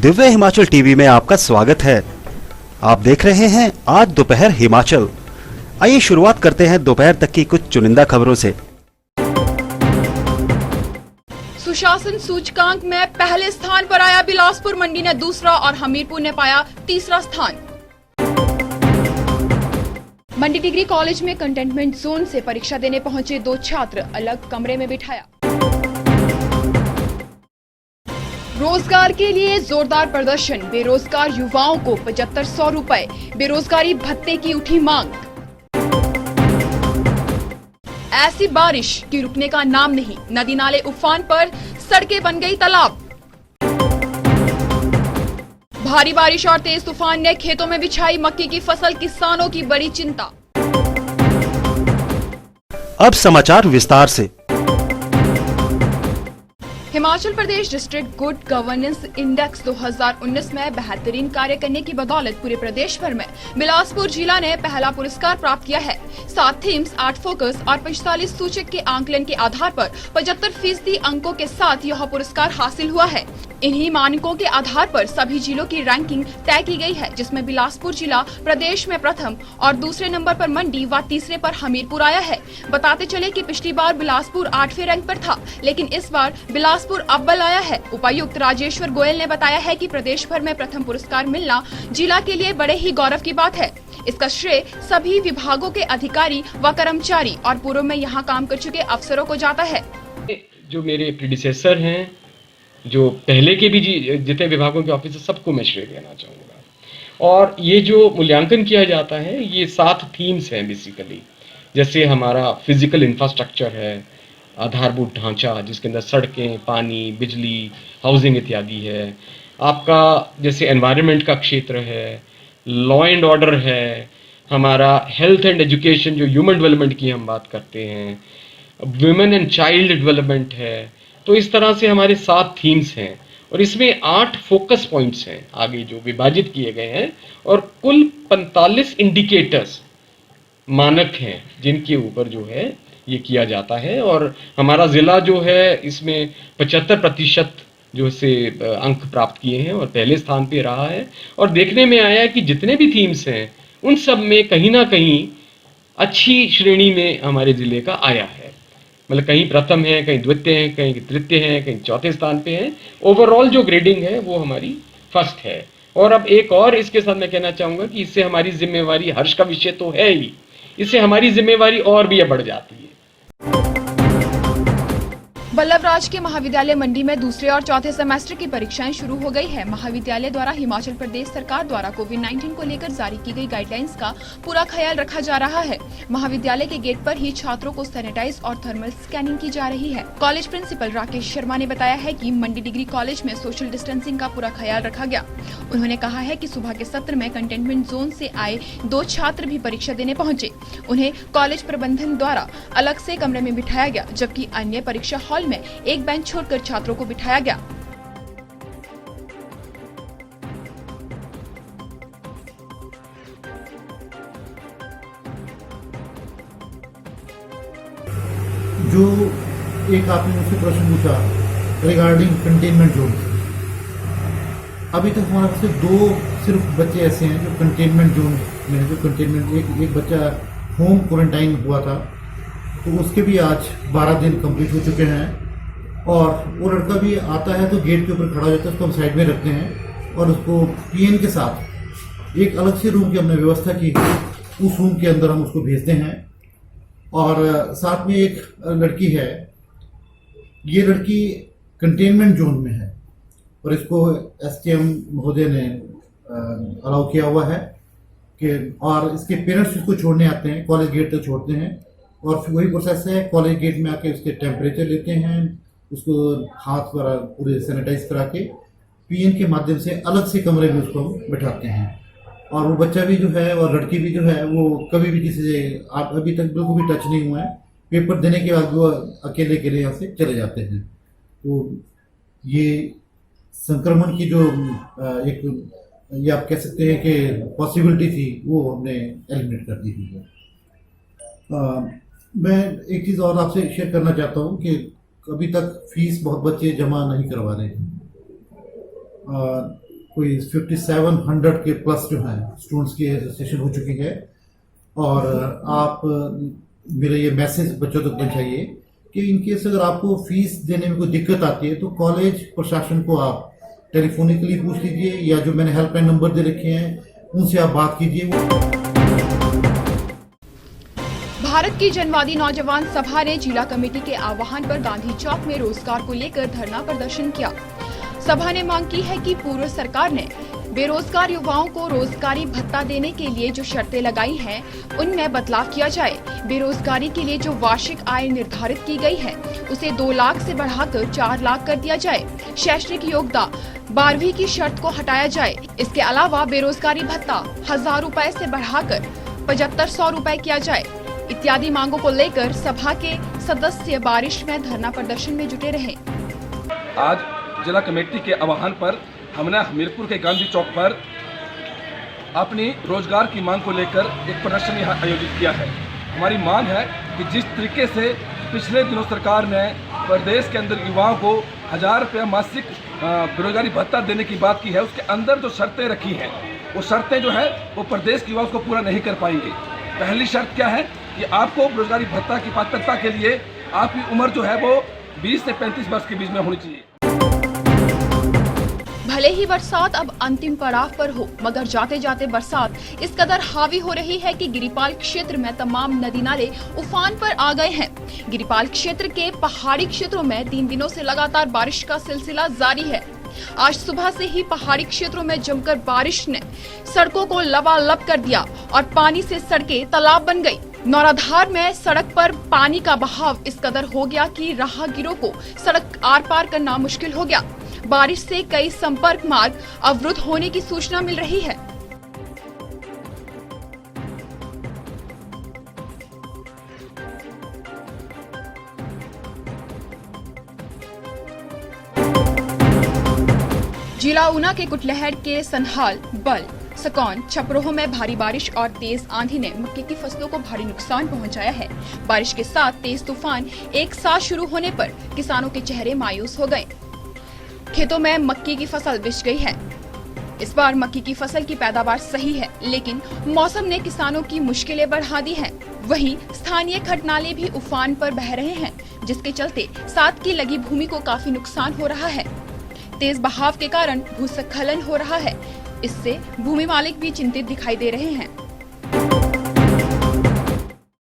Divya Himachal TV में आपका स्वागत है। आप देख रहे हैं आज दोपहर हिमाचल। आइए शुरुआत करते हैं दोपहर तक की कुछ चुनिंदा खबरों से। सुशासन सूचकांक में पहले स्थान पर आया बिलासपुर, मंडी ने दूसरा और हमीरपुर ने पाया तीसरा स्थान। मंडी डिग्री कॉलेज में कंटेनमेंट जोन से परीक्षा देने पहुंचे 2 छात्र, अलग कमरे में बिठाया। रोजगार के लिए जोरदार प्रदर्शन, बेरोजगार युवाओं को 7500 रुपए बेरोजगारी भत्ते की उठी मांग। ऐसी बारिश कि रुकने का नाम नहीं, नदी नाले उफान पर, सड़कें बन गई तालाब। भारी बारिश और तेज तूफान ने खेतों में बिछाई मक्की की फसल, किसानों की बड़ी चिंता। अब समाचार विस्तार से। Himachal Pradesh district good governance index 2019 में बेहतरीन कार्य करने की बदौलत पूरे प्रदेश भर में बिलासपुर जिला ने पहला पुरस्कार प्राप्त किया है। 7 थीम्स, 8 फोकस और 45 सूचक के आंकलन के आधार पर 75% अंकों के साथ यह पुरस्कार हासिल हुआ है। इन्हीं मानकों के आधार पर सभी जिलों की रैंकिंग तय की गई है, जिसमें बिलासपुर जिला प्रदेश में प्रथम और दूसरे नंबर पर मंडी व तीसरे पर हमीरपुर आया है। बताते चले कि पिछली बार बिलासपुर 8वें रैंक पर था, लेकिन इस बार बिलासपुर अव्वल आया है। उपायुक्त राजेश्वर गोयल ने बताया है कि प्रदेश भर में प्रथम पुरस्कार मिलना जिला के लिए बड़े ही गौरव की बात है। इसका श्रेय सभी विभागों के अधिकारी व कर्मचारी और पूर्व में यहाँ काम कर चुके अफसरों को जाता है। जो मेरे प्रीडिसेसर हैं, जो पहले के भी जितने विभागों के ऑफिसर, सबको मैं श्रेय देना चाहूँगा। और ये जो मूल्यांकन किया जाता है, ये 7 थीम्स हैं बेसिकली। जैसे हमारा फिजिकल इंफ्रास्ट्रक्चर है, आधारभूत ढांचा जिसके अंदर सड़कें, पानी, बिजली, हाउसिंग इत्यादि है। आपका जैसे एनवायरनमेंट का क्षेत्र है, लॉ एंड ऑर्डर है, हमारा हेल्थ एंड एजुकेशन जो ह्यूमन डेवलपमेंट की हम बात करते हैं, वुमेन एंड चाइल्ड डेवलपमेंट है। तो इस तरह से हमारे 7 थीम्स हैं और इसमें 8 फोकस पॉइंट्स हैं आगे जो विभाजित किए गए हैं, और कुल 45 इंडिकेटर्स, मानक हैं जिनके ऊपर जो है ये किया जाता है। और हमारा ज़िला जो है इसमें 75% जो से अंक प्राप्त किए हैं और पहले स्थान पे रहा है। और देखने में आया है कि जितने भी थीम्स हैं उन सब में कहीं ना कहीं अच्छी श्रेणी में हमारे ज़िले का आया है। मतलब कहीं प्रथम है, कहीं द्वितीय है, कहीं तृतीय है, कहीं चौथे स्थान पे है। ओवरऑल जो ग्रेडिंग है वो हमारी फर्स्ट है। और अब एक और इसके साथ मैं कहना चाहूँगा कि इससे हमारी जिम्मेवारी, हर्ष का विषय तो है ही, इससे हमारी जिम्मेवारी और भी बढ़ जाती है। वल्लभ राज के महाविद्यालय मंडी में दूसरे और चौथे सेमेस्टर की परीक्षाएं शुरू हो गई है। महाविद्यालय द्वारा हिमाचल प्रदेश सरकार द्वारा कोविड-19 को लेकर जारी की गई गाइडलाइंस का पूरा ख्याल रखा जा रहा है। महाविद्यालय के गेट पर ही छात्रों को सैनिटाइज और थर्मल स्कैनिंग की जा रही है। कॉलेज प्रिंसिपल राकेश शर्मा ने बताया है कि मंडी डिग्री कॉलेज में सोशल डिस्टेंसिंग का पूरा ख्याल रखा गया। उन्होंने कहा है कि सुबह के सत्र में कंटेनमेंट जोन से आए 2 छात्र भी परीक्षा देने पहुंचे। उन्हें कॉलेज प्रबंधन द्वारा अलग से कमरे में बिठाया गया, जबकि अन्य परीक्षा हॉल में एक बेंच छोड़कर छात्रों को बिठाया गया। जो एक आपने मुझसे प्रश्न पूछा रिगार्डिंग कंटेनमेंट जोन, अभी तक हमारे पास सिर्फ बच्चे ऐसे हैं जो कंटेनमेंट जोन में, जो कंटेनमेंट एक बच्चा होम क्वारंटाइन हुआ था, तो उसके भी आज 12 दिन कंप्लीट हो चुके हैं। और वो लड़का भी आता है तो गेट के ऊपर खड़ा हो जाता है, उसको हम साइड में रखते हैं और उसको पीएन के साथ एक अलग से रूम की हमने व्यवस्था की, उस रूम के अंदर हम उसको भेजते हैं। और साथ में एक लड़की है, ये लड़की कंटेनमेंट जोन में है और इसको एसटीएम महोदय ने अलाउ किया हुआ है कि, और इसके पेरेंट्स इसको छोड़ने आते हैं, कॉलेज गेट तक छोड़ते हैं। और फिर वही प्रोसेस है, कॉलेज गेट में आके उसके टेम्परेचर लेते हैं, उसको हाथ वगैरह पूरे सैनिटाइज करा के पीएन के माध्यम से अलग से कमरे में उसको बैठाते हैं। और वो बच्चा भी जो है और लड़की भी जो है वो कभी भी किसी से आप अभी तक बिल्कुल भी टच नहीं हुआ है। पेपर देने के बाद वो अकेले यहाँ से चले जाते हैं। तो ये संक्रमण की जो एक ये आप कह सकते हैं कि पॉसिबिलिटी थी, वो हमने एलिमिनेट कर दी है। मैं एक चीज़ और आपसे शेयर करना चाहता हूँ कि अभी तक फीस बहुत बच्चे जमा नहीं करवा रहे हैं। कोई 5700 के प्लस जो हैं स्टूडेंट्स की रजिस्ट्रेशन हो चुकी है। और आप मेरा ये मैसेज बच्चों तक पहुंचाइए कि इनकेस अगर आपको फीस देने में कोई दिक्कत आती है तो कॉलेज प्रशासन को आप टेलीफोनिकली पूछ लीजिए, या जो मैंने हेल्पलाइन नंबर दे रखे हैं उनसे आप बात कीजिए। भारत की जनवादी नौजवान सभा ने जिला कमेटी के आह्वान पर गांधी चौक में रोजगार को लेकर धरना प्रदर्शन किया। सभा ने मांग की है कि पूर्व सरकार ने बेरोजगार युवाओं को रोजगारी भत्ता देने के लिए जो शर्तें लगाई हैं, उनमें बदलाव किया जाए। बेरोजगारी के लिए जो वार्षिक आय निर्धारित की गई है, उसे 2 लाख से बढ़ाकर 4 लाख कर दिया जाए। शैक्षणिक योग्यता 12वीं की शर्त को हटाया जाए। इसके अलावा बेरोजगारी भत्ता 1000 रुपए से बढ़ाकर 7500 रुपए किया जाए। इत्यादि मांगों को लेकर सभा के सदस्य बारिश में धरना प्रदर्शन में जुटे रहे। आज जिला कमेटी के आह्वान पर हमने हमीरपुर के गांधी चौक पर अपनी रोजगार की मांग को लेकर एक प्रदर्शन यहाँ आयोजित किया है। हमारी मांग है कि जिस तरीके से पिछले दिनों सरकार ने प्रदेश के अंदर युवाओं को 1000 रुपया मासिक बेरोजगारी भत्ता देने की बात की है, उसके अंदर जो शर्तें रखी हैं वो शर्तें जो है वो प्रदेश के युवाओं को पूरा नहीं कर पाएंगे। पहली शर्त क्या है कि आपको बेरोजगारी भत्ता की पात्रता के लिए आपकी उम्र जो है वो 20 से 35 वर्ष के बीच में होनी चाहिए। भले ही बरसात अब अंतिम पड़ाव पर हो, मगर जाते जाते बरसात इस कदर हावी हो रही है कि गिरिपाल क्षेत्र में तमाम नदी नाले उफान पर आ गए हैं। गिरिपाल क्षेत्र के पहाड़ी क्षेत्रों में 3 दिनों से लगातार बारिश का सिलसिला जारी है। आज सुबह से ही पहाड़ी क्षेत्रों में जमकर बारिश ने सड़कों को लबालब कर दिया और पानी से सड़कें तालाब बन गई। नौराधार में सड़क पर पानी का बहाव इस कदर हो गया कि राहगीरों को सड़क आर पार करना मुश्किल हो गया। बारिश से कई संपर्क मार्ग अवरुद्ध होने की सूचना मिल रही है। जिला ऊना के कुटलहड़ के सनहाल, बल, सकौन, छपरोह में भारी बारिश और तेज आंधी ने मक्के की फसलों को भारी नुकसान पहुंचाया है। बारिश के साथ तेज तूफान एक साथ शुरू होने पर किसानों के चेहरे मायूस हो गए। खेतों में मक्की की फसल बिछ गई है। इस बार मक्की की फसल की पैदावार सही है, लेकिन मौसम ने किसानों की मुश्किलें बढ़ा दी हैं। वहीं स्थानीय खड्ड नाले भी उफान पर बह रहे हैं, जिसके चलते साथ की लगी भूमि को काफी नुकसान हो रहा है। तेज बहाव के कारण भूस्खलन हो रहा है। इससे भूमि मालिक भी चिंतित दिखाई दे रहे हैं।